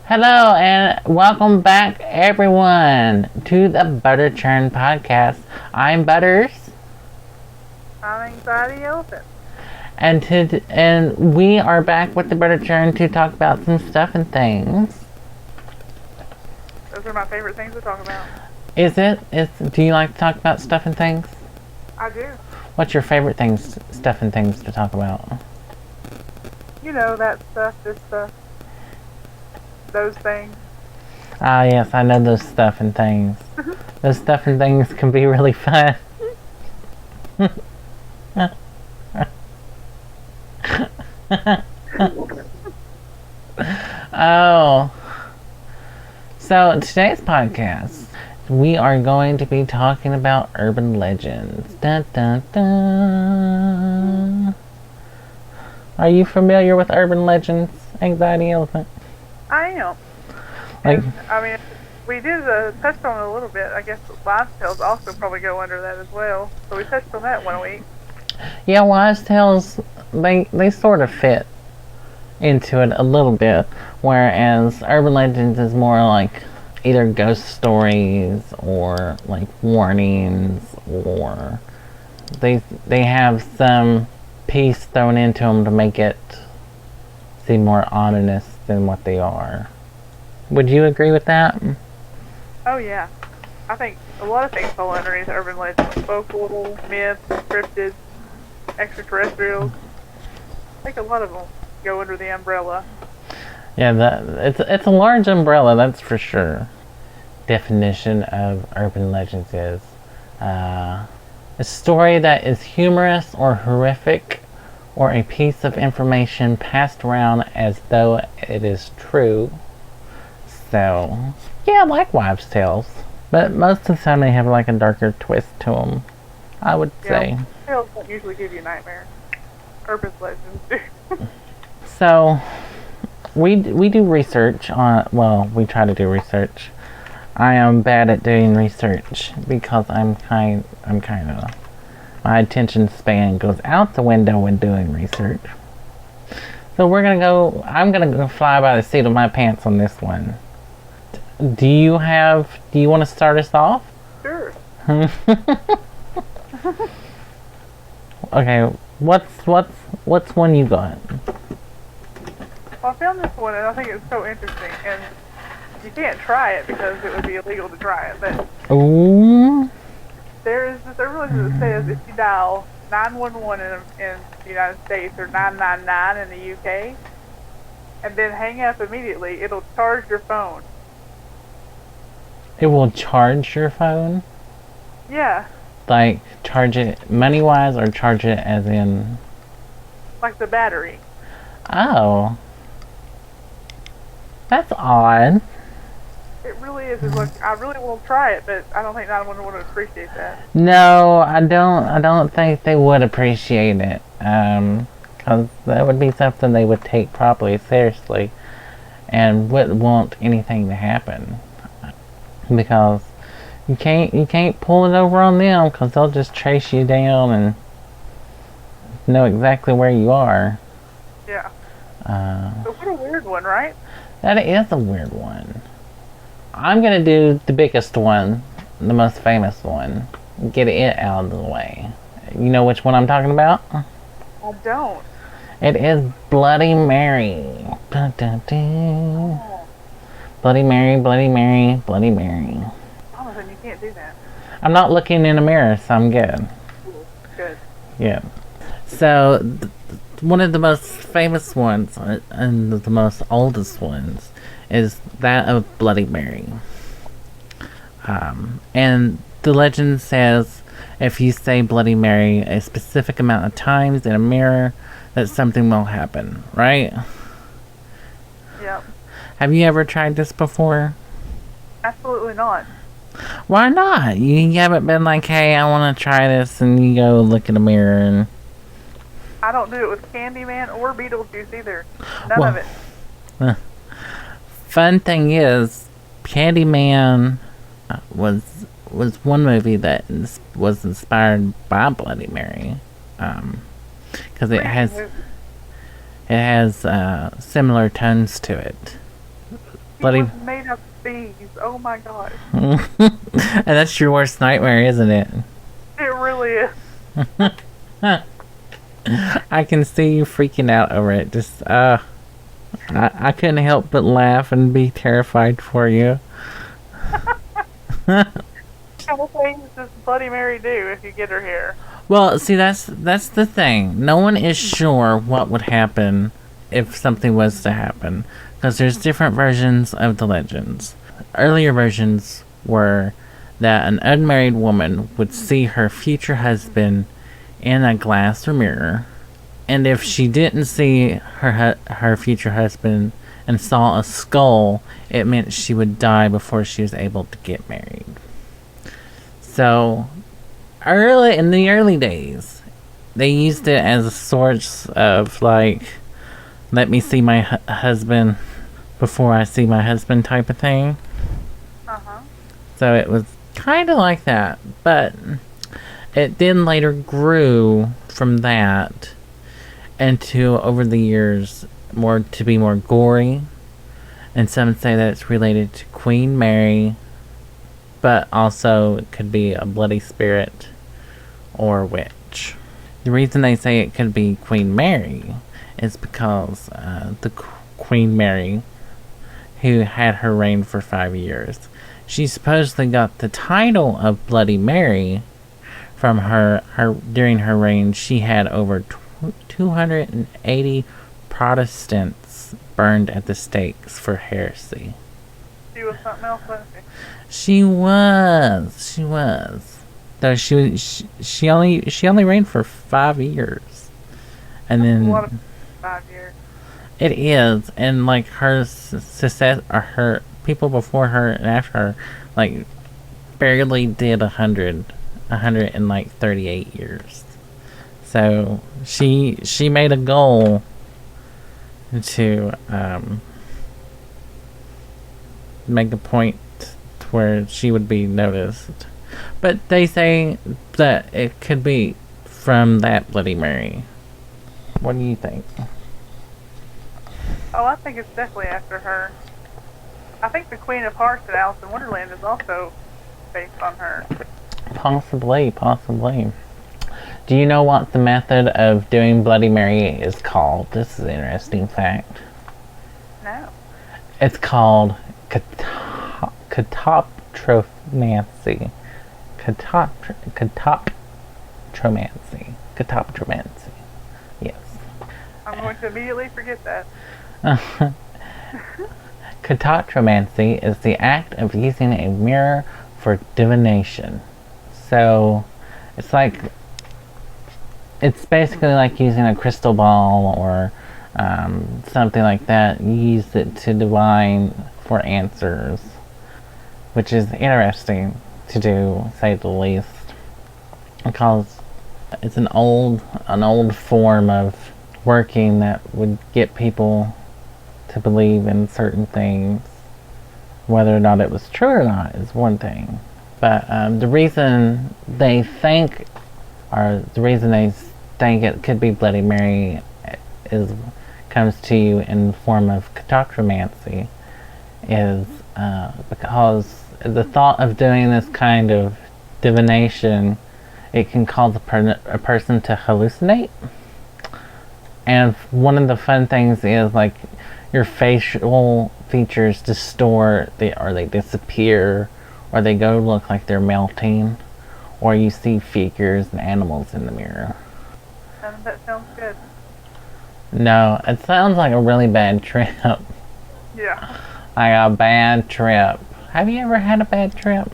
Hello and welcome back, everyone, to the ButterChurn podcast. I'm Butters. I'm AnxietyElephant. And we are back with the ButterChurn to talk about some stuff and things. Those are my favorite things to talk about. Do you like to talk about stuff and things? I do. What's your favorite stuff and things to talk about? You know, that stuff, this stuff, those things. Ah, yes, I know those stuff and things. Those stuff and things can be really fun. Oh. So, today's podcast, we are going to be talking about urban legends. Dun, dun, dun. Are you familiar with urban legends, AnxietyElephant? I am. We did touch on it a little bit. I guess wives' tales also probably go under that as well. So we touched on that 1 week. Yeah, wives' tales, they sort of fit into it a little bit, whereas urban legends is more like either ghost stories or like warnings, or they have some piece thrown into them to make it seem more ominous than what they are. Would you agree with that? Oh yeah, I think a lot of things fall underneath urban legends: folklore, myths, cryptids, extraterrestrials. I think a lot of them go under the umbrella. Yeah, it's a large umbrella, that's for sure. Definition of urban legends is a story that is humorous or horrific, or a piece of information passed around as though it is true. So, yeah, I like wives' tales, but most of the time they have like a darker twist to them, I would say. Tales don't usually give you nightmares. Urban legends do. So, we do research on, well, we try to do research. I am bad at doing research because I'm kind of, my attention span goes out the window when doing research. So I'm gonna go fly by the seat of my pants on this one. Do you want to start us off? Sure. Okay, what's one you got? Well, I found this one and I think it's so interesting, and you can't try it because it would be illegal to try it, but Ooh. there is this urban legend that says if you dial 911 in the United States or 999 in the UK and then hang up immediately, it'll charge your phone. It will charge your phone? Yeah. Like, charge it money-wise or charge it as in... Like the battery. Oh. That's odd. It really is. It's like, I really want to try it, but I don't think 911 would appreciate that. No, I don't think they would appreciate it. Because that would be something they would take properly seriously and wouldn't want anything to happen. Because you can't pull it over on them because they'll just trace you down and know exactly where you are. Yeah. So what a weird one, right? That is a weird one. I'm gonna do the biggest one, the most famous one. Get it out of the way. You know which one I'm talking about? I don't. It is Bloody Mary. Dun, dun, dun. Oh. Bloody Mary, Bloody Mary, Bloody Mary. Oh, then you can't do that. I'm not looking in a mirror, so I'm good. Good. Yeah. So, one of the most famous ones, and the most oldest ones, is that of Bloody Mary. And the legend says if you say Bloody Mary a specific amount of times in a mirror, that something will happen, right? Yep. Have you ever tried this before? Absolutely not. Why not? You haven't been like, hey, I want to try this, and you go look in a mirror and... I don't do it with Candyman or Beetlejuice either. None of it. Fun thing is, Candyman was one movie that was inspired by Bloody Mary, because it has similar tones to it. He Bloody. was made of bees. Oh my gosh. And that's your worst nightmare, isn't it? It really is. I can see you freaking out over it. Just, I couldn't help but laugh and be terrified for you. What kind of things does Bloody Mary do if you get her here? Well, see, that's the thing. No one is sure what would happen if something was to happen, because there's different versions of the legends. Earlier versions were that an unmarried woman would see her future husband in a glass or mirror, and if she didn't see her future husband and saw a skull, it meant she would die before she was able to get married. So, in the early days, they used it as a source of, like, let me see my husband before I see my husband type of thing. Uh-huh. So it was kind of like that, but it then later grew from that into, over the years, to be more gory, and some say that it's related to Queen Mary, but also it could be a bloody spirit or witch. The reason they say it could be Queen Mary is because the Queen Mary, who had her reign for 5 years, she supposedly got the title of Bloody Mary from her during her reign. She had over 280 Protestants burned at the stakes for heresy. She was something else, wasn't she? She was. Though she only reigned for 5 years, and then A lot of 5 years. it is, and like her success, or her people before her and after her, like barely did 138 years. So she made a goal to make a point to where she would be noticed. But they say that it could be from that Bloody Mary. What do you think? Oh, I think it's definitely after her. I think the Queen of Hearts in Alice in Wonderland is also based on her. Possibly. Do you know what the method of doing Bloody Mary is called? This is an interesting fact. No. It's called catoptromancy. Catoptromancy. Yes. I'm going to immediately forget that. Catoptromancy is the act of using a mirror for divination. So, it's basically like using a crystal ball or something like that. You use it to divine for answers, which is interesting to do, say the least, because it's an old form of working that would get people to believe in certain things. Whether or not it was true or not is one thing, but the reason they think it could be Bloody Mary comes to you in the form of catoptromancy is because the thought of doing this kind of divination, it can cause a person to hallucinate. And one of the fun things is, like, your facial features distort, or they disappear, or they go look like they're melting, or you see figures and animals in the mirror. That sounds good. No, it sounds like a really bad trip. Yeah. Like a bad trip. Have you ever had a bad trip?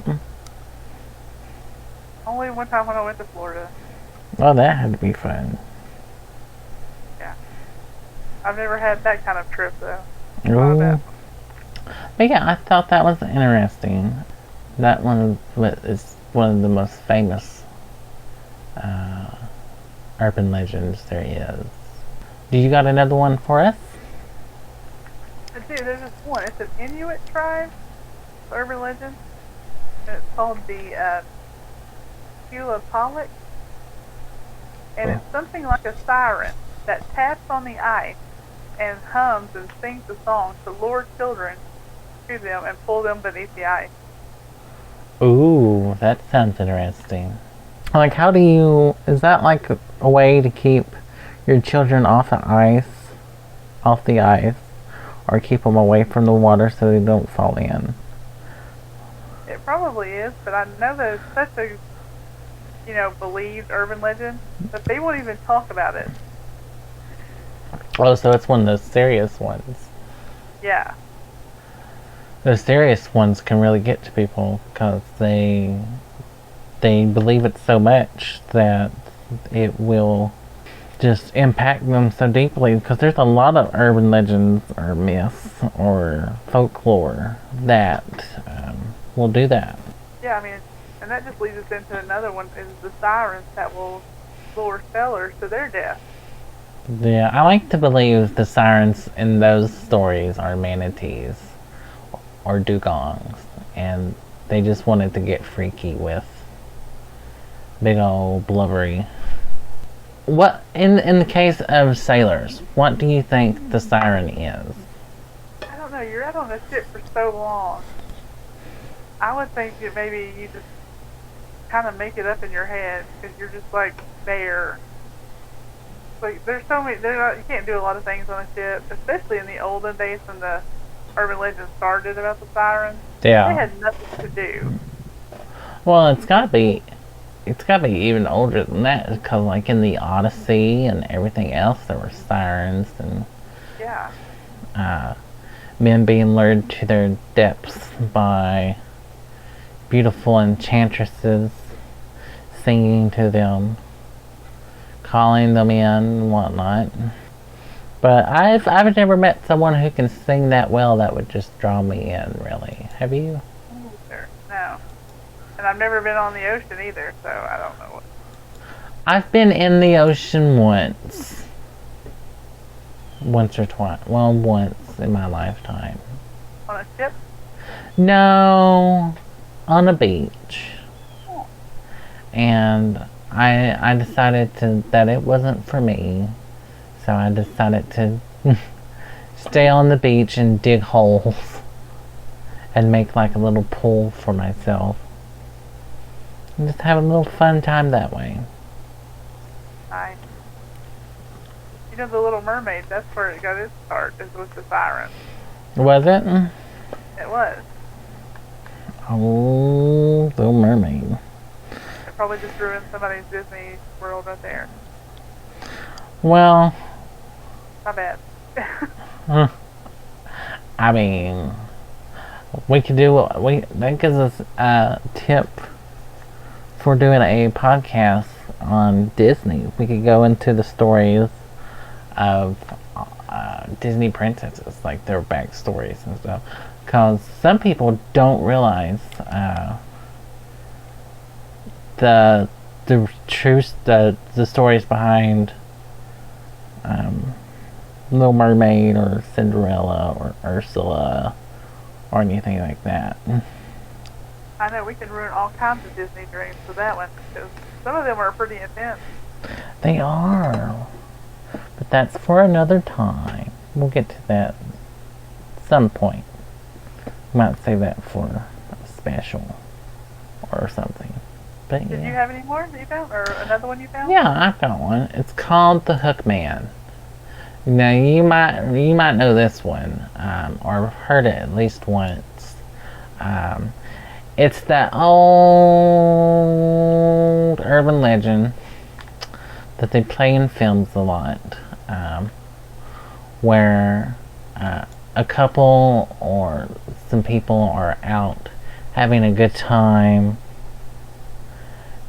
Only one time when I went to Florida. Well, that had to be fun. Yeah. I've never had that kind of trip, though. Ooh. But yeah, I thought that was interesting. That one is one of the most famous urban legends there is. Do you got another one for us? I do. There's this one. It's an Inuit tribe urban legend. And it's called the Hue of Pollock. And it's something like a siren that taps on the ice and hums and sings a song to lure children to them and pull them beneath the ice. Ooh, that sounds interesting. Like, how do you... Is that like a way to keep your children off the ice? Or keep them away from the water so they don't fall in? It probably is, but I know that it's such a, believed urban legend that they won't even talk about it. Oh, so it's one of those serious ones. Yeah. Those serious ones can really get to people because they believe it so much that it will just impact them so deeply, because there's a lot of urban legends or myths or folklore that will do that. Yeah, I mean, and that just leads us into another one, is the sirens that will lure sailors to their death. Yeah, I like to believe the sirens in those stories are manatees or dugongs, and they just wanted to get freaky with big old blubbery. What in the case of sailors, what do you think the siren is? I don't know. You're out on a ship for so long. I would think that maybe you just kind of make it up in your head because you're just like there. Like there's so many. You can't do a lot of things on a ship, especially in the olden days when the urban legend started about the sirens. Yeah. They had nothing to do. Well, it's gotta be even older than that, because like in the Odyssey and everything else, there were sirens and men being lured to their depths by beautiful enchantresses singing to them, calling them in and whatnot. But I've never met someone who can sing that well that would just draw me in, really. Have you? No. And I've never been on the ocean either, so I don't know what. I've been in the ocean once. Once or twice. Well, once in my lifetime. On a ship? No. On a beach. Oh. And I decided that it wasn't for me. So I decided to stay on the beach and dig holes. And make like a little pool for myself. And just have a little fun time that way. Nice. You know, the Little Mermaid, that's where it got its start, is with the sirens. Was it? It was. Oh, Little Mermaid. It probably just ruined somebody's Disney World right there. Well. My bad. I mean, we could do that gives us a tip for doing a podcast on Disney. We could go into the stories of Disney princesses, like their backstories and stuff, because some people don't realize the stories behind Little Mermaid or Cinderella or Ursula or anything like that. I know, we can ruin all kinds of Disney dreams with that one, because some of them are pretty intense. They are. But that's for another time. We'll get to that at some point. We might save that for a special or something. But Did you have any more that you found? Or another one you found? Yeah, I've got one. It's called The Hook Man. Now, you might know this one, or heard it at least once. It's that old urban legend that they play in films a lot, where a couple or some people are out having a good time,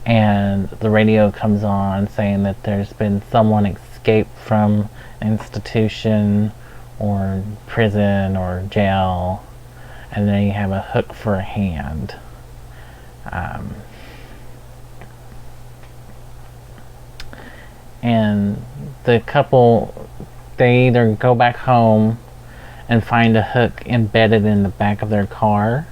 and the radio comes on saying that there's been someone escaped from institution or prison or jail, and then you have a hook for a hand. And the couple, they either go back home and find a hook embedded in the back of their car,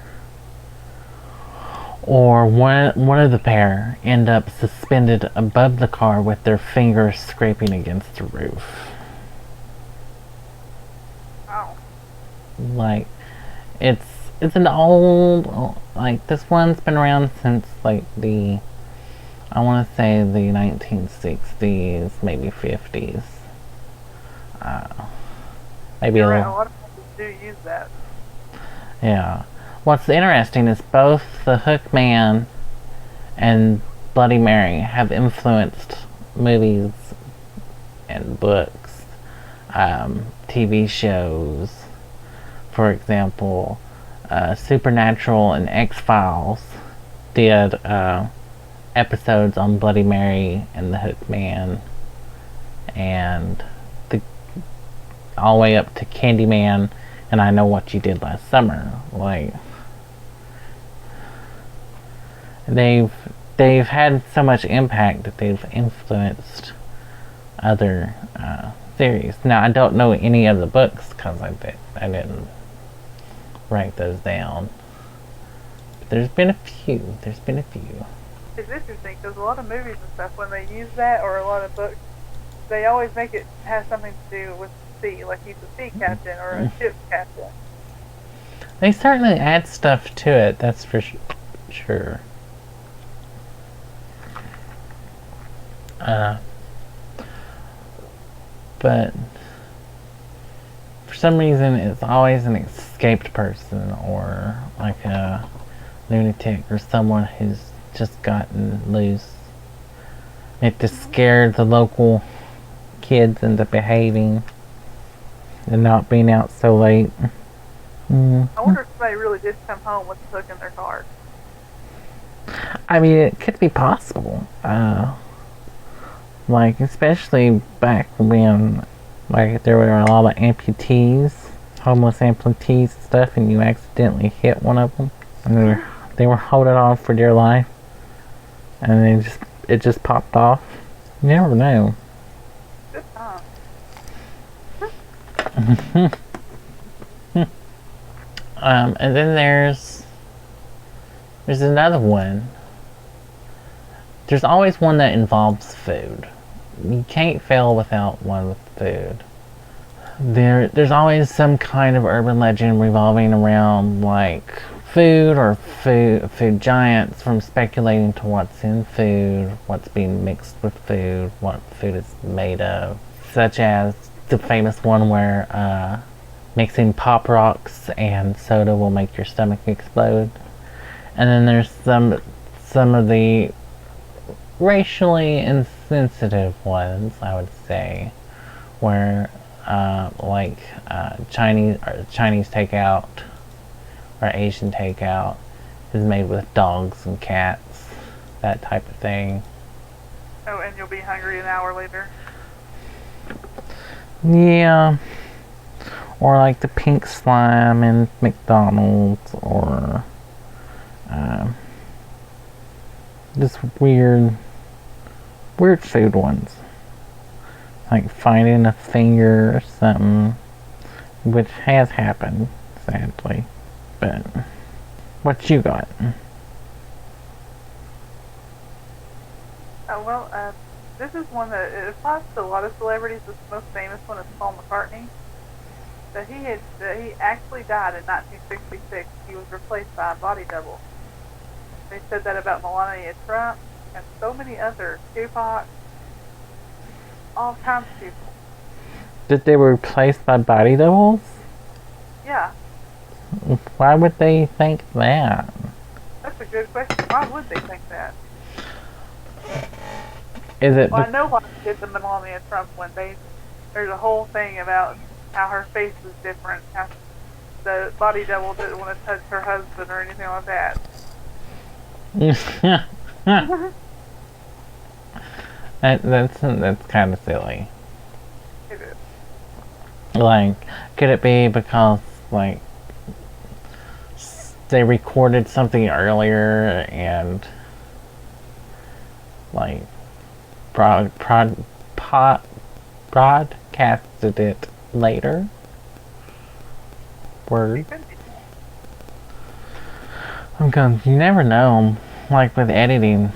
or one of the pair end up suspended above the car with their fingers scraping against the roof. Wow. Like, it's it's an old, like, this one's been around since, like, I want to say the 1960s, maybe 50s. Maybe You're a right, little. a lot of people do use that. Yeah. What's interesting is both The Hook Man and Bloody Mary have influenced movies and books, TV shows. For example, Supernatural and X-Files did episodes on Bloody Mary and the Hook Man, and all the way up to Candyman and I Know What You Did Last Summer. Like, they've had so much impact that they've influenced other series. Now, I don't know any of the books because I didn't write those down. But there's been a few. It's interesting because a lot of movies and stuff, when they use that, or a lot of books, they always make it have something to do with the sea, like he's a sea captain or a ship captain. They certainly add stuff to it, that's for sure. But for some reason, it's always an escaped person or like a lunatic or someone who's just gotten loose. It just scared the local kids into behaving and not being out so late. I wonder if somebody really did come home with the hook in their car. I mean, it could be possible. Like, especially back when, like, there were a lot of amputees, homeless amputees and stuff, and you accidentally hit one of them, and they were holding on for dear life, and it just popped off. You never know. Good time. And then there's another one. There's always one that involves food. You can't fail without one with food. There's always some kind of urban legend revolving around like food or food giants, from speculating to what's in food, what's being mixed with food, what food is made of, such as the famous one where mixing Pop Rocks and soda will make your stomach explode. And then there's some of the racially insensitive ones, I would say, where Chinese takeout or Asian takeout is made with dogs and cats, that type of thing. Oh, and you'll be hungry an hour later. Yeah. Or like the pink slime in McDonald's, or just weird food ones. Like finding a finger or something, which has happened, sadly. But what you got? Oh, well, this is one that it applies to a lot of celebrities. The most famous one is Paul McCartney. That he actually died in 1966. He was replaced by a body double. They said that about Melania Trump and so many others. Tupac, all kinds of people. That they were replaced by body doubles? Yeah. Why would they think that? That's a good question. Why would they think that? Is it? Well, I know why they did the Melania Trump one. There's a whole thing about how her face was different, how the body double didn't want to touch her husband or anything like that. That's kind of silly. It is. Like, could it be because, like, they recorded something earlier and, like, broadcasted it later? Word. You never know. Like with editing,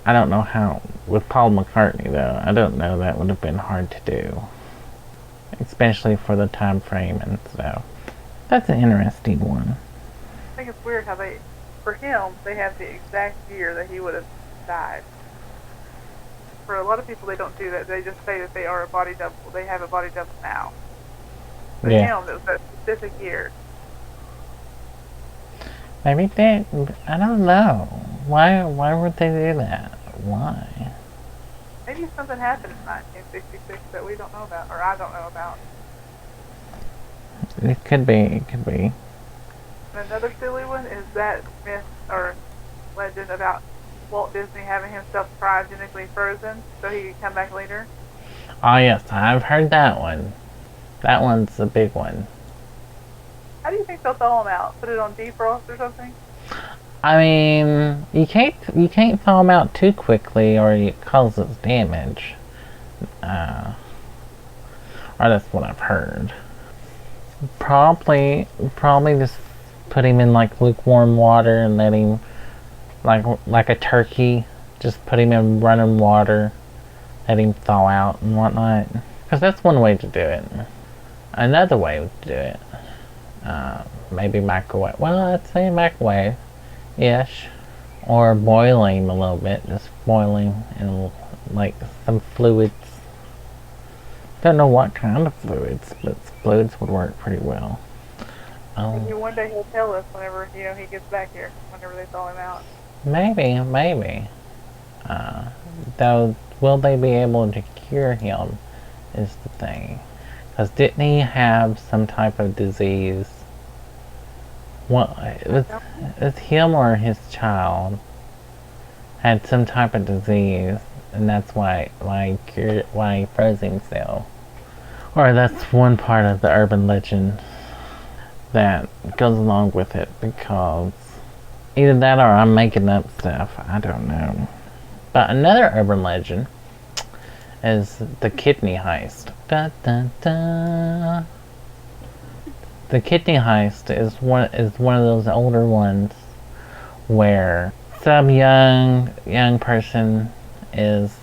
I don't know how. With Paul McCartney, though, I don't know, that would have been hard to do, especially for the time frame and stuff. That's an interesting one. think it's weird how for him, they have the exact year that he would have died. For a lot of people, they don't do that. They just say that they are a body double. They have a body double now. For him, it was that specific year. Maybe they, I don't know. Why would they do that? Why? Maybe something happened in 1966 that we don't know about, or I don't know about. It could be. And another silly one is that myth or legend about Walt Disney having himself cryogenically frozen so he could come back later. Oh yes, I've heard that one. That one's a big one. How do you think they'll thaw him out? Put it on defrost or something? I mean, you can't thaw them out too quickly, or it causes damage. Or that's what I've heard. Probably just put him in like lukewarm water and let him, like a turkey, just put him in running water, let him thaw out and whatnot. Because that's one way to do it. Another way to do it, maybe microwave. Well, I'd say microwave-ish, or boiling a little bit, just boiling in like some fluids. Don't know what kind of fluids, but fluids would work pretty well. Maybe one day he'll tell us whenever he gets back here, whenever they thaw him out. Maybe. Though, will they be able to cure him? Is the thing. Because didn't he have some type of disease? What was him or his child had some type of disease, and that's why he froze himself. Or that's one part of the urban legend that goes along with it, because either that or I'm making up stuff. I don't know. But another urban legend is the Kidney Heist. Da, da, da. The Kidney Heist is one of those older ones where some young person is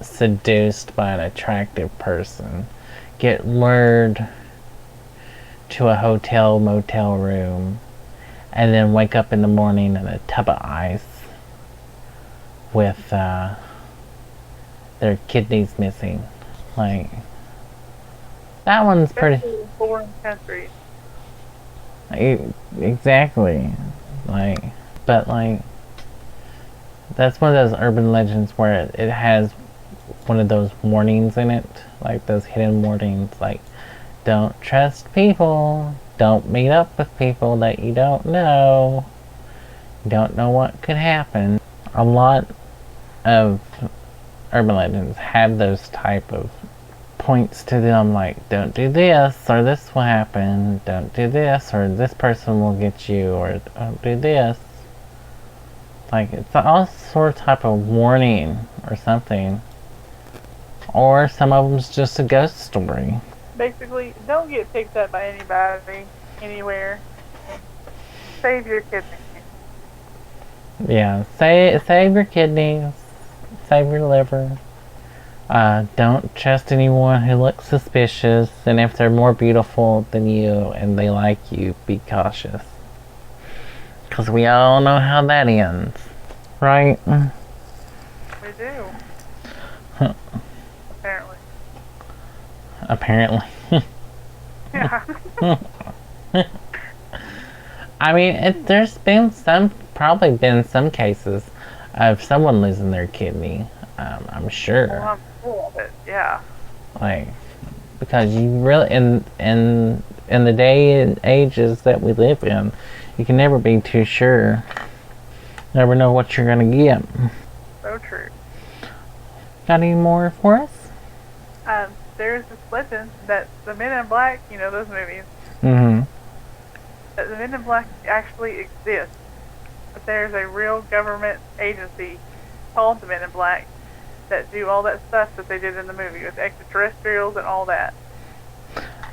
seduced by an attractive person, get lured to a motel room, and then wake up in the morning in a tub of ice with their kidneys missing. Like, that one's pretty. Especially in foreign countries. Exactly. But that's one of those urban legends where it has one of those warnings in it, like those hidden warnings, like, don't trust people, don't meet up with people that you don't know what could happen. A lot of urban legends have those type of points to them, like, don't do this, or this will happen, don't do this, or this person will get you, or don't do this. Like, it's all sort of type of warning or something. Or some of them's just a ghost story. Basically, don't get picked up by anybody, anywhere. Save your kidneys. Yeah, save your kidneys, save your liver. Don't trust anyone who looks suspicious, and if they're more beautiful than you and they like you, be cautious. Because we all know how that ends, right? We do. Huh. Apparently. Yeah. I mean, there's probably been some cases of someone losing their kidney. I'm sure. Well, I'm full of it. Yeah. Like, because you really in the day and ages that we live in, you can never be too sure. Never know what you're gonna get. So true. Got any more for us? There's this legend that the Men in Black, those movies. Mm-hmm. That the Men in Black actually exist. But there's a real government agency called the Men in Black that do all that stuff that they did in the movie with extraterrestrials and all that.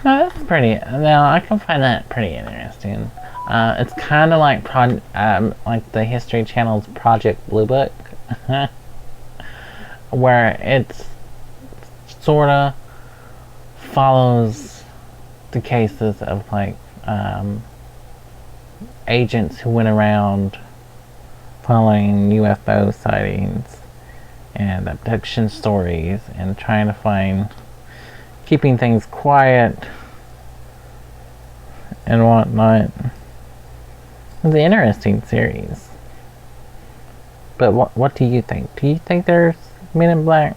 No, that's pretty. Now I can find that pretty interesting. It's kind of like the History Channel's Project Blue Book, where it's sorta follows the cases of agents who went around following UFO sightings and abduction stories and trying to find, keeping things quiet and whatnot. It was an interesting series. But what do you think? Do you think there's Men in Black?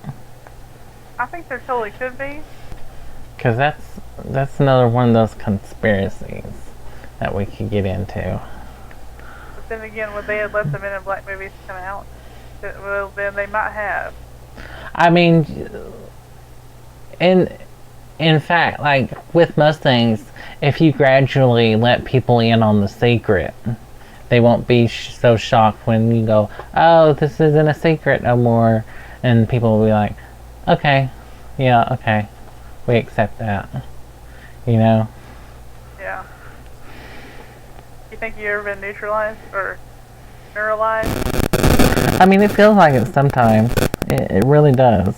I think there totally could be. Because that's another one of those conspiracies that we could get into. But then again, would they have let the Men in Black movies come out? Well, then they might have. I mean, in fact, like with most things, if you gradually let people in on the secret, they won't be so shocked when you go, oh, this isn't a secret no more. And people will be like, okay, yeah, okay, we accept that. You know? Yeah. You think you've ever been neutralized or neuralized? I mean, it feels like it sometimes. It really does.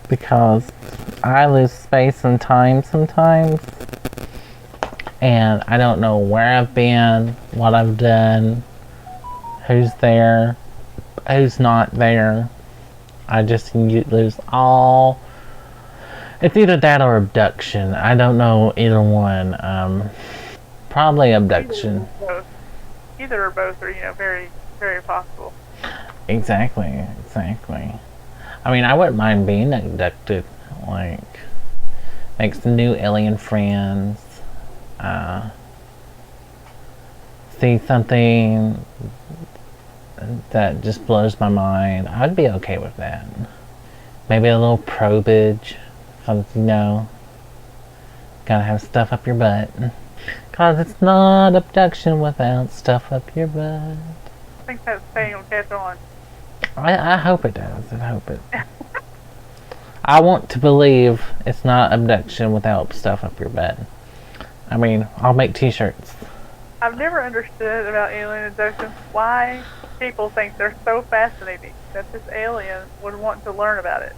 Because I lose space and time sometimes. And I don't know where I've been, what I've done, who's there, who's not there. I just lose all. It's either that or abduction. I don't know either one. Probably abduction. Either or both are, very, very possible. Exactly. I mean, I wouldn't mind being abducted. Like, make some new alien friends. See something that just blows my mind. I'd be okay with that. Maybe a little probage. Because, gotta have stuff up your butt. Because it's not abduction without stuff up your butt. I think that saying will catch on. I hope it does. I hope it. I want to believe it's not abduction without stuff up your butt. I mean, I'll make t-shirts. I've never understood about alien abduction why people think they're so fascinating that this alien would want to learn about it.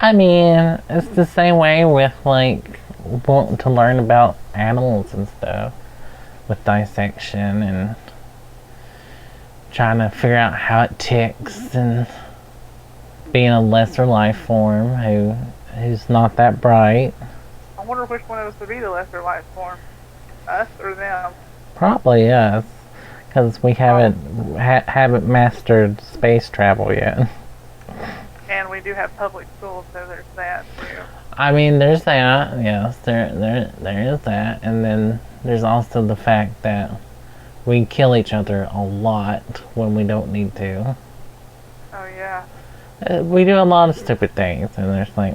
I mean, it's the same way with, like, wanting to learn about animals and stuff. With dissection and trying to figure out how it ticks and being a lesser life form who's not that bright. I wonder which one of us would be the lesser life form. Us or them? Probably us. Because we haven't mastered space travel yet. And we do have public schools, so there's that too. I mean, there's that. Yes, there is that. And then there's also the fact that we kill each other a lot when we don't need to. Oh yeah. We do a lot of stupid things, and there's like,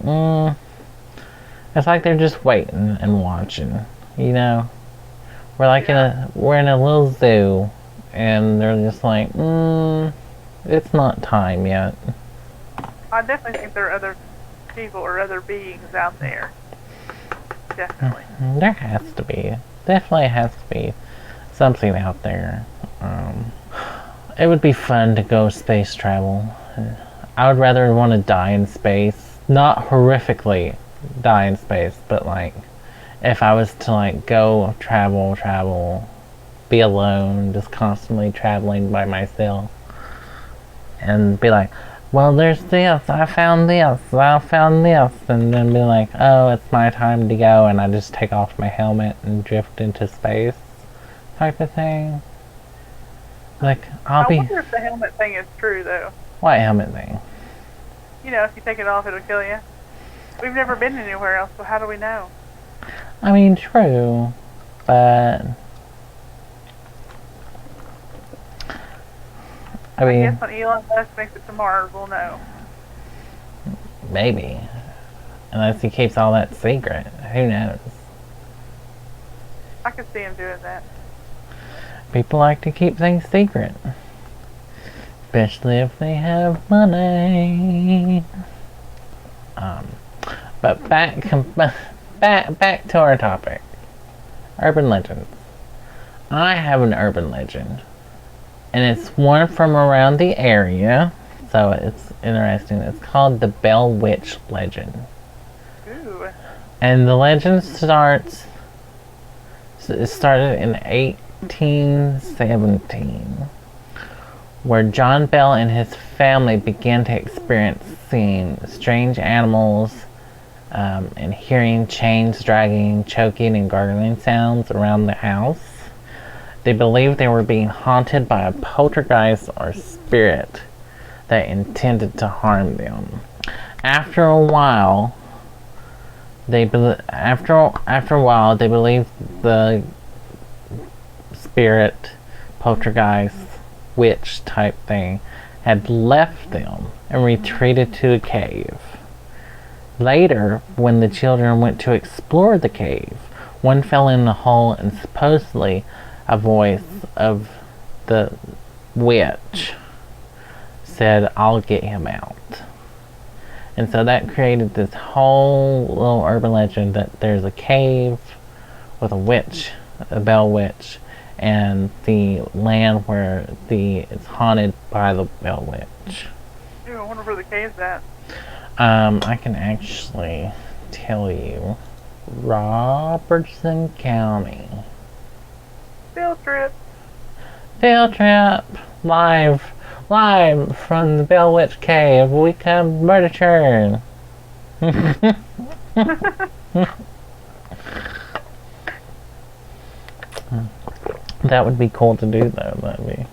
it's like they're just waiting and watching. We're like we're in a little zoo, and they're just like, it's not time yet. I definitely think there are other people or other beings out there. Definitely. There has to be. Definitely has to be something out there. It would be fun to go space travel. I would rather want to die in space. Not horrifically die in space, but like, if I was to like go travel, be alone, just constantly traveling by myself, and be like, well, there's this, I found this, and then be like, oh, it's my time to go, and I just take off my helmet and drift into space, type of thing. Like, I wonder if the helmet thing is true, though. What helmet thing? If you take it off, it'll kill you. We've never been anywhere else, so how do we know? I mean, true, but I guess when Elon Musk makes it to Mars, we'll know. Maybe. Unless he keeps all that secret. Who knows? I could see him doing that. People like to keep things secret. Especially if they have money. But back to our topic. Urban legends. I have an urban legend. And it's one from around the area. So it's interesting. It's called the Bell Witch legend. Ooh. And the legend starts it started in 1817, where John Bell and his family began to experience seeing strange animals and hearing chains dragging, choking, and gargling sounds around the house. They believed they were being haunted by a poltergeist or spirit that intended to harm them. After a while, they believed the spirit, poltergeist, witch type thing had left them and retreated to a cave. Later, when the children went to explore the cave, one fell in the hole and supposedly a voice of the witch said, "I'll get him out." And so that created this whole little urban legend that there's a cave with a witch, a Bell Witch, and the land where it's haunted by the Bell Witch. Ooh, I wonder where the cave's at. I can actually tell you. Robertson County. Field trip. Field trip. Live from the Bell Witch Cave. We come ButterChurn. That would be cool to do, though. That'd be.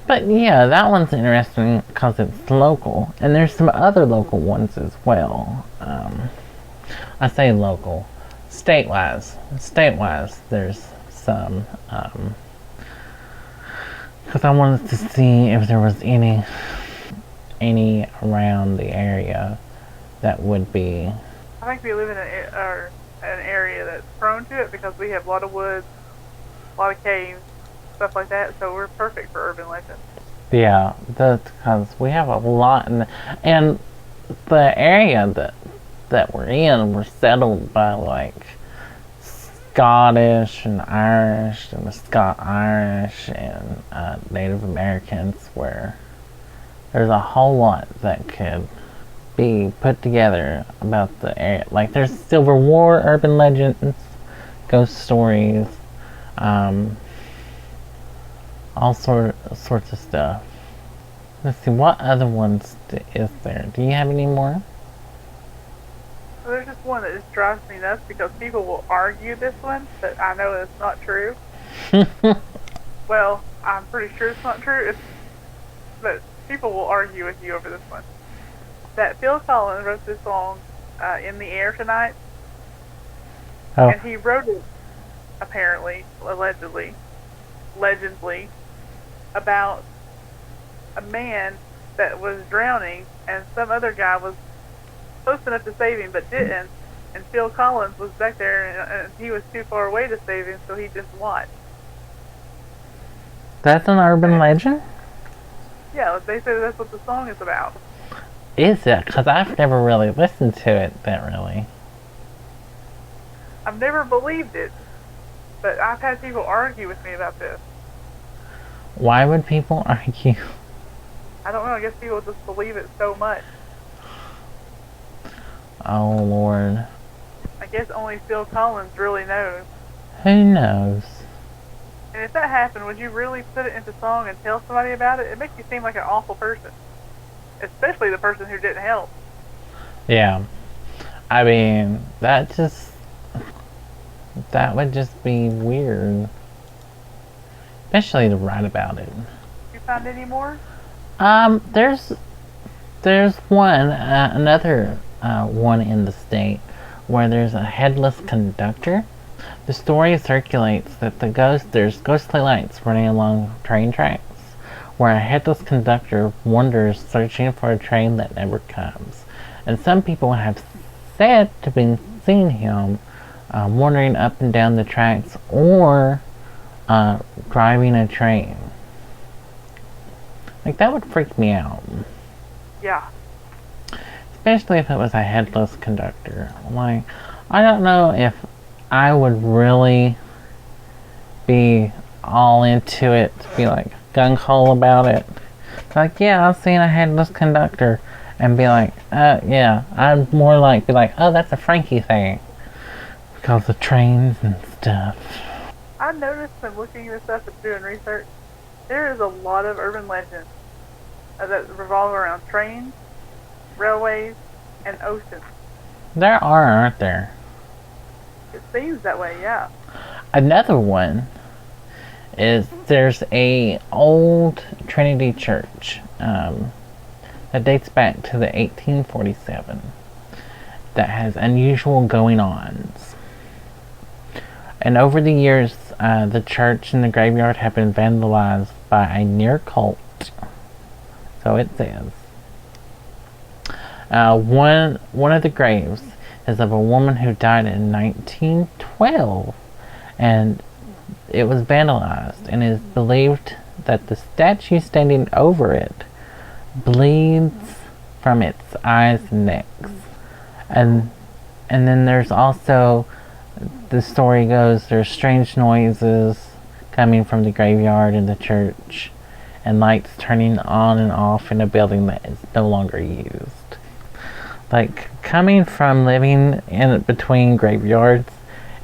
But yeah, that one's interesting because it's local, and there's some other local ones as well. I say local, state-wise, there's some. Because I wanted to see if there was any around the area that would be. I think we live in an area that's prone to it because we have a lot of woods, a lot of caves, stuff like that, so we're perfect for urban legends. Yeah, that's because we have a lot, and the area that we're in, we're settled by like Scottish and Irish and the Scot-Irish and Native Americans, where there's a whole lot that could be put together about the area. Like there's Civil War urban legends, ghost stories, all sorts of stuff. Let's see, what other ones is there? Do you have any more? Well, there's just one that just drives me nuts because people will argue this one, but I know it's not true. Well, I'm pretty sure it's not true, but people will argue with you over this one. That Phil Collins wrote this song, In the Air Tonight, and he wrote it, apparently, allegedly, about a man that was drowning and some other guy was close enough to save him but didn't, and Phil Collins was back there and he was too far away to save him, so he just watched. That's an urban legend? Yeah, they say that's what the song is about. Is it? Because I've never really listened to it that really. I've never believed it, but I've had people argue with me about this. Why would people argue? I don't know, I guess people just believe it so much. Oh, Lord. I guess only Phil Collins really knows. Who knows? And if that happened, would you really put it into song and tell somebody about it? It makes you seem like an awful person. Especially the person who didn't help. Yeah. I mean, that would just be weird. Especially to write about it. You found any more? There's one, another one in the state where there's a headless conductor. The story circulates that there's ghostly lights running along train tracks, where a headless conductor wanders searching for a train that never comes. And some people have said to be seen him wandering up and down the tracks or driving a train. Like, that would freak me out. Yeah. Especially if it was a headless conductor. Like, I don't know if I would really be all into it, to be like gung-ho about it. Like, yeah, I've seen a headless conductor, and be like, yeah, I'd more like be like, oh, that's a Frankie thing. because of trains and stuff. I noticed when looking this up and doing research, there is a lot of urban legends that revolve around trains, railways, and oceans. There aren't there? It seems that way, yeah. Another one is there's a old Trinity Church that dates back to the 1847 that has unusual going-ons. And over the years, the church and the graveyard have been vandalized by a near cult. So it says. One of the graves is of a woman who died in 1912, and it was vandalized, and it is believed that the statue standing over it bleeds from its eyes and necks. And then there's also, the story goes, there's strange noises coming from the graveyard in the church, and lights turning on and off in a building that is no longer used. Like, coming from living in between graveyards,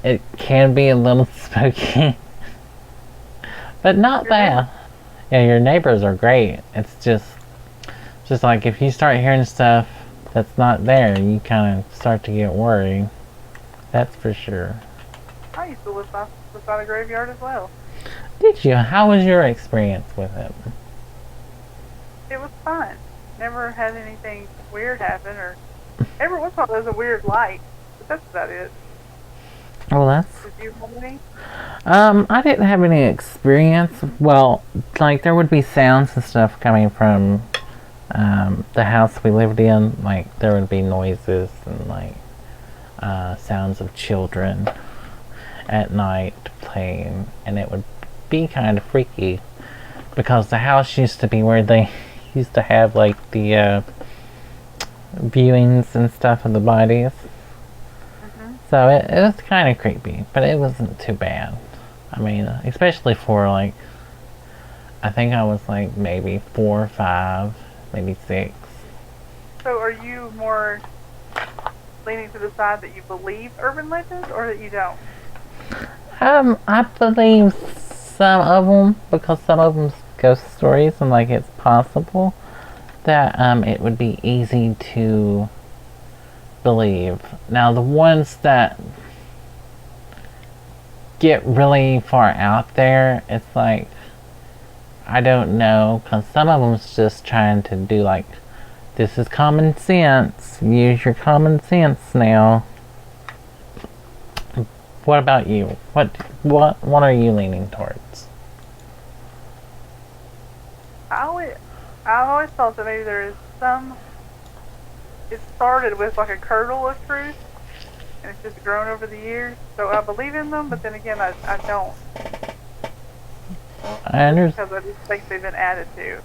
it can be a little spooky. But not bad. Yeah, your neighbors are great. It's just like if you start hearing stuff that's not there, you kind of start to get worried. That's for sure. I used to live beside a graveyard as well. Did you? How was your experience with it? It was fun. Never had anything weird happen, or every once in a while there's a weird light, but that's about it. Well, that's... Did you have any? I didn't have any experience. Well, like, there would be sounds and stuff coming from the house we lived in. Like, there would be noises and, like, sounds of children at night playing, and it would be kind of freaky because the house used to be where they used to have, like, the viewings and stuff of the bodies. So it was kind of creepy, but it wasn't too bad. I mean, especially for, like, I think I was, like, maybe 4 or 5, maybe 6. So are you more leaning to the side that you believe urban legends, or that you don't? I believe some of them, because some of them ghost stories, and, like, it's possible that it would be easy to believe. Now, the ones that get really far out there, it's like, I don't know, because some of them's just trying to do, like, this is common sense, use your common sense now. What about you? What are you leaning towards? I always thought that maybe there is some. It started with like a kernel of truth, and it's just grown over the years. So I believe in them, but then again, I don't. I understand. Because I just think they've been added to.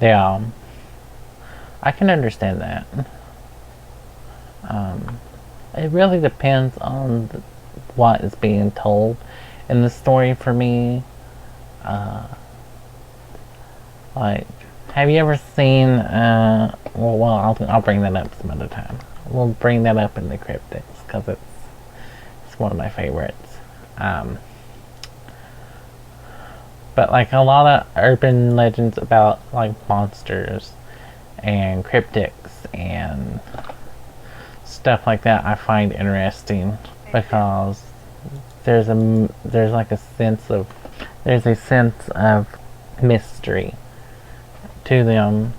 Yeah. I can understand that. It really depends on what is being told in the story for me. Like, have you ever seen, well, I'll bring that up some other time. We'll bring that up in the cryptics, because it's one of my favorites. But, like, a lot of urban legends about, like, monsters and cryptics and stuff like that I find interesting, because there's a sense of mystery to them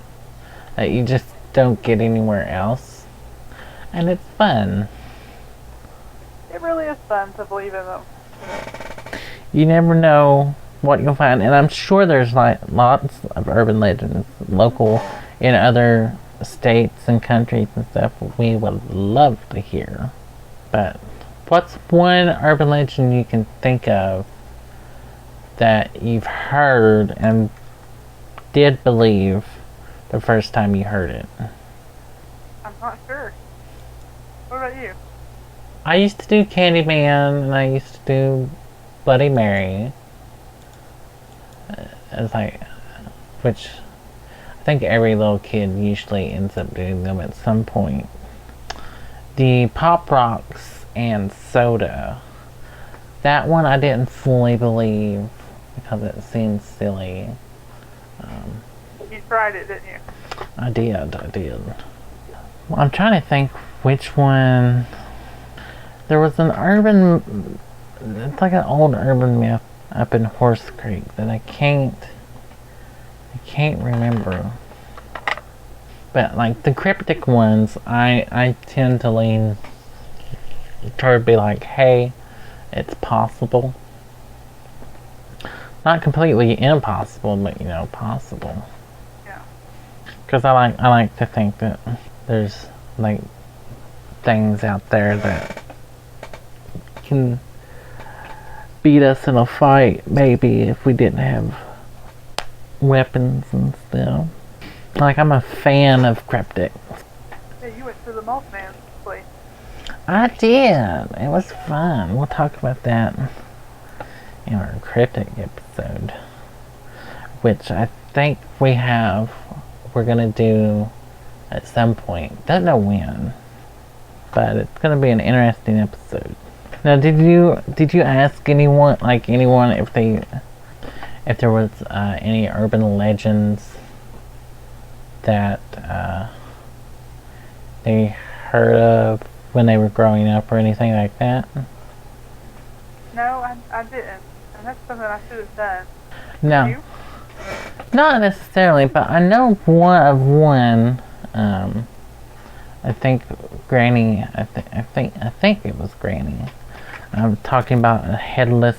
that you just don't get anywhere else, and it's fun. It really is fun to believe in them. You never know what you'll find, and I'm sure there's, like, lots of urban legends local in other states and countries and stuff we would love to hear. But what's one urban legend you can think of that you've heard and did believe the first time you heard it? I'm not sure. What about you? I used to do Candyman, and I used to do Bloody Mary. It's like, which I think every little kid usually ends up doing them at some point. The Pop Rocks and soda. That one I didn't fully believe because it seemed silly. You tried it, didn't you? I did. Well, I'm trying to think which one. There was an urban, it's like an old urban myth up in Horse Creek that I can't remember. But like the cryptic ones, I tend to lean toward be like, hey, it's possible. Not completely impossible, but you know, possible. Yeah. Because I like to think that there's like things out there that can beat us in a fight, maybe, if we didn't have weapons and stuff. Like, I'm a fan of cryptic. Yeah, you went to the Mothman's place. I did. It was fun. We'll talk about that in our cryptic episode, which I think we're gonna do at some point. Don't know when, but it's gonna be an interesting episode. Now, did you ask anyone if there was any urban legends that they heard of when they were growing up or anything like that? No, I didn't. And that's something I should have done. No. You? Not necessarily, but I know one. I think Granny. I think it was Granny. I'm talking about a headless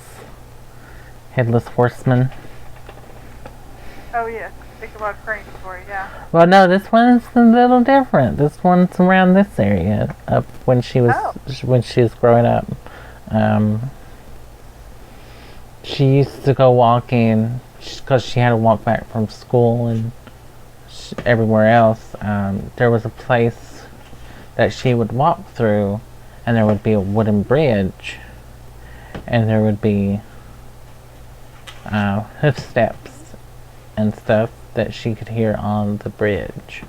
horseman. Oh yes, think about cranes for you. Yeah. Well, no, this one's a little different. This one's around this area up when she was growing up. She used to go walking because she had to walk back from school and everywhere else. There was a place that she would walk through, and there would be a wooden bridge, and there would be hoof steps and stuff that she could hear on the bridge.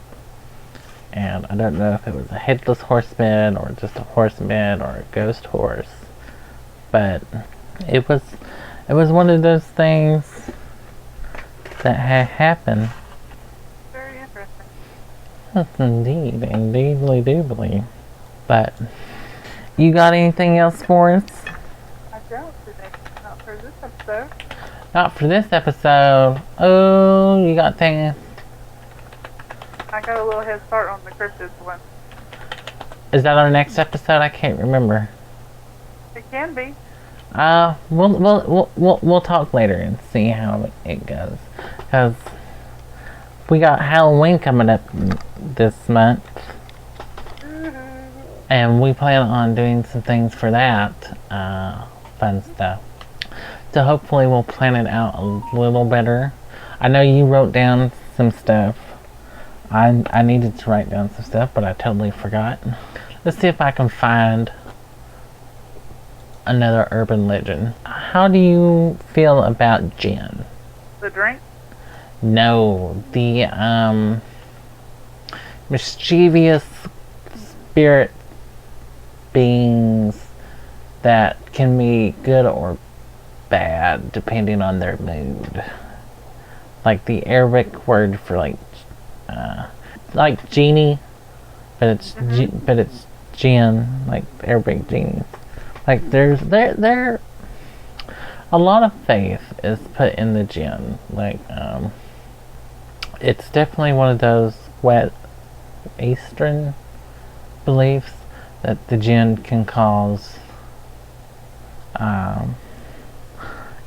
And I don't know if it was a headless horseman or just a horseman or a ghost horse, but it was one of those things that had happened. Very interesting. Yes, indeedly doobly. But you got anything else for us? I don't today. Not for this episode. Not for this episode. Oh, you got things. I got a little head start on the cryptids one. Is that our next episode? I can't remember. It can be. We'll talk later and see how it goes. Because we got Halloween coming up this month. And we plan on doing some things for that. Fun stuff. So hopefully we'll plan it out a little better. I know you wrote down some stuff. I needed to write down some stuff, but I totally forgot. Let's see if I can find another urban legend. How do you feel about gin? The drink? No, the mischievous spirit beings that can be good or bad depending on their mood. Like the Arabic word for like genie, but it's jinn, like Arabic genies. Like there a lot of faith is put in the jinn. Like it's definitely one of those West Eastern beliefs that the jinn can cause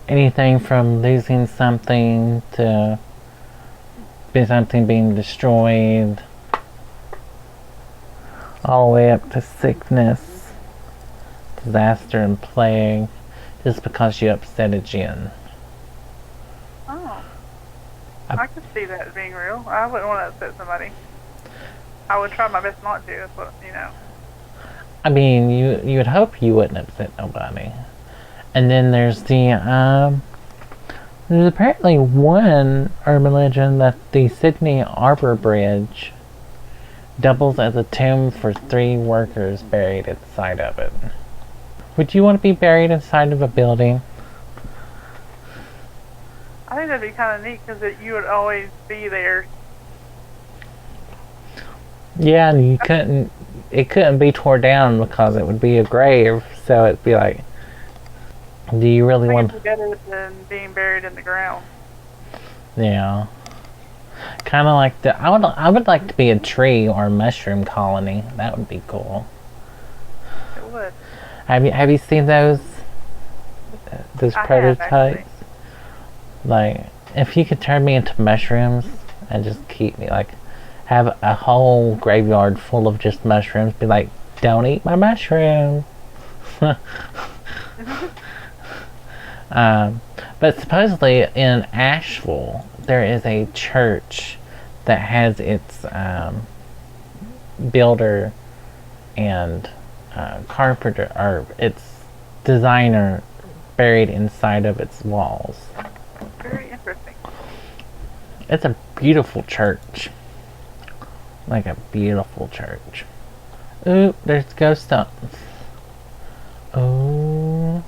anything from losing something to something being destroyed, all the way up to sickness, disaster, and plague, just because you upset a jinn. Oh. I could see that being real. I wouldn't want to upset somebody. I would try my best not to, that's what, you know. I mean, you would hope you wouldn't upset nobody. And then there's there's apparently one urban legend that the Sydney Harbour Bridge doubles as a tomb for 3 workers buried at the side of it. Would you want to be buried inside of a building? I think that'd be kind of neat because you would always be there. Yeah, and it couldn't be torn down because it would be a grave, so it'd be like, do you really I want... think it's better than being buried in the ground. Yeah. Kind of like I would like to be a tree or a mushroom colony. That would be cool. It would. Have you seen those I prototypes? have, Like, if you could turn me into mushrooms and just keep me, like, have a whole graveyard full of just mushrooms, be like, don't eat my mushroom. But supposedly in Asheville there is a church that has its builder and carpenter, or its designer, buried inside of its walls. Very interesting. It's a beautiful church. Like a beautiful church. Ooh, there's ghost stunts. Ooh.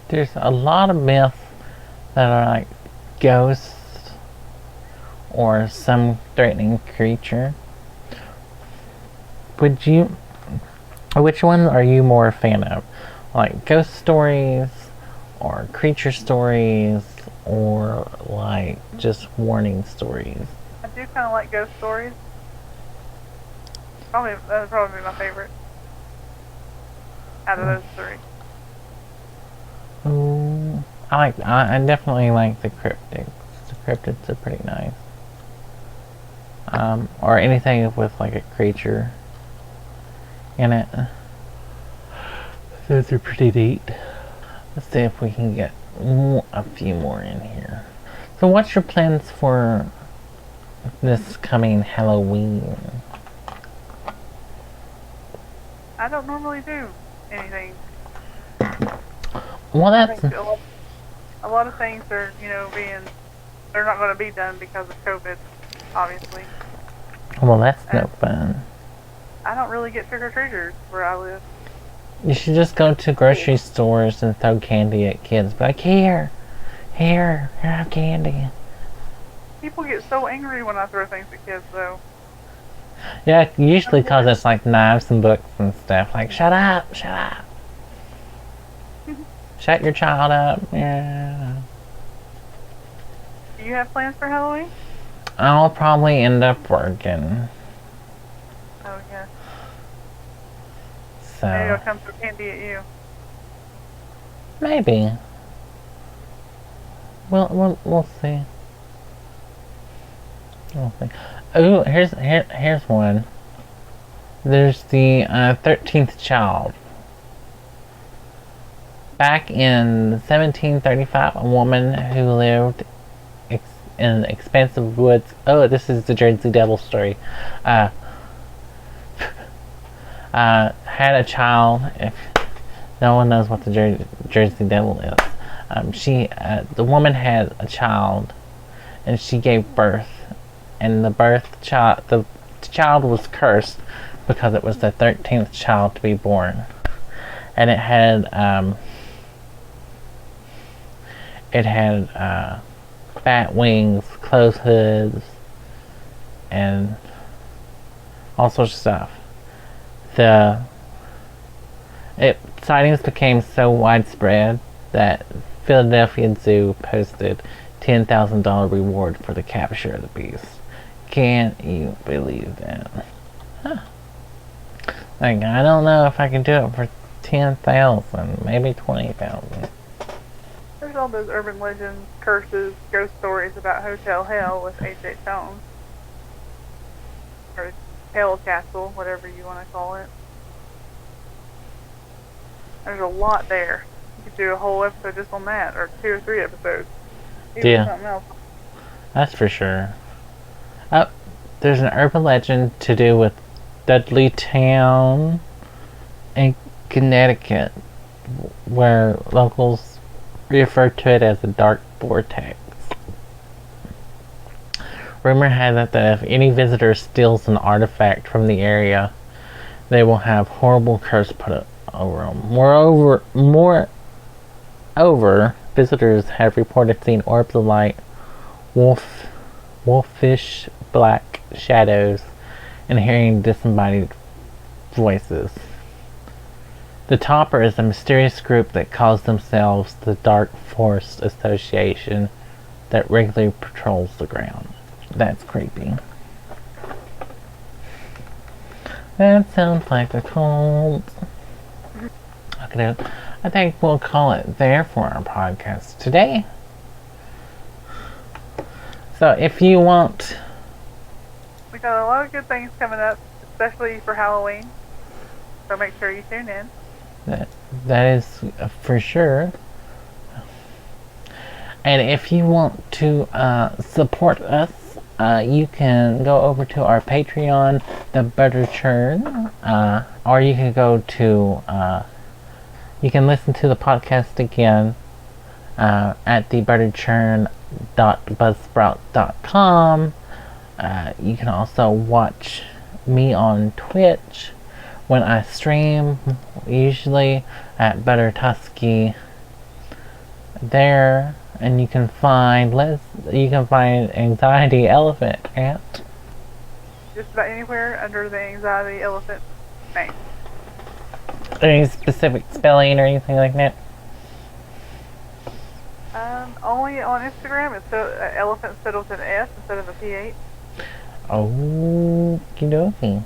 There's a lot of myths that are like ghosts or some threatening creature. Which one are you more a fan of? Like ghost stories or creature stories or like just warning stories? I do kind of like ghost stories. That would probably be my favorite out of those three. Ooh, I definitely like the cryptids. The cryptids are pretty nice. Or anything with like a creature in it. Those are pretty neat. Let's see if we can get a few more in here. So what's your plans for this coming Halloween? I don't normally do anything. Well, that's... A lot of things are, they're not going to be done because of COVID, obviously. Well, that's no fun. I don't really get trick-or-treaters where I live. You should just go to grocery stores and throw candy at kids. Be like, here, have candy. People get so angry when I throw things at kids, though. Yeah, usually because it's like knives and books and stuff. Like, shut up. Shut your child up. Yeah. Do you have plans for Halloween? I'll probably end up working. Oh, yeah. So. Maybe I'll come throw candy at you. Maybe. We'll see. We'll see. Oh, here's one. There's the 13th child. Back in 1735, a woman who lived in expansive woods. Oh, this is the Jersey Devil story. Had a child. If no one knows what the Jersey Devil is, the woman had a child, and she gave birth, and the child was cursed because it was the 13th child to be born, and it had bat wings, clothes hoods, and all sorts of stuff. Sightings became so widespread that Philadelphia Zoo posted $10,000 reward for the capture of the beast. Can't you believe that? Huh. Like, I don't know if I can do it for 10,000, maybe 20,000. There's all those urban legends, curses, ghost stories about Hotel Hell with H.H. Holmes. Or Hell Castle, whatever you want to call it. There's a lot there. You could do a whole episode just on that, or 2 or 3 episodes. Even Yeah. something else. That's for sure. Oh, there's an urban legend to do with Dudleytown in Connecticut, where locals refer to it as a dark vortex. Rumor has it that if any visitor steals an artifact from the area, they will have horrible curse put Moreover, visitors have reported seeing orbs of light, wolfish black shadows, and hearing disembodied voices. The Topper is a mysterious group that calls themselves the Dark Force Association that regularly patrols the ground. That's creepy. That sounds like a cult. Okay, I think we'll call it there for our podcast today. So if you want... We got a lot of good things coming up, especially for Halloween. So make sure you tune in. That is for sure. And if you want to support us, you can go over to our Patreon, the ButterChurn, or you can go to, you can listen to the podcast again at the ButterChurn.buzzsprout.com. You can also watch me on Twitch when I stream, usually at ButterTusky there. And you can find AnxietyElephant at just about anywhere under the AnxietyElephant name. Any specific spelling or anything like that? Only on Instagram. It's elephant spelled with an S instead of a PH. Okie dokie.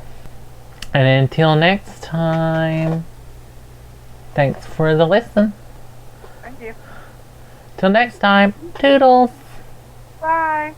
And until next time, thanks for the listen. Thank you. Till next time, toodles. Bye.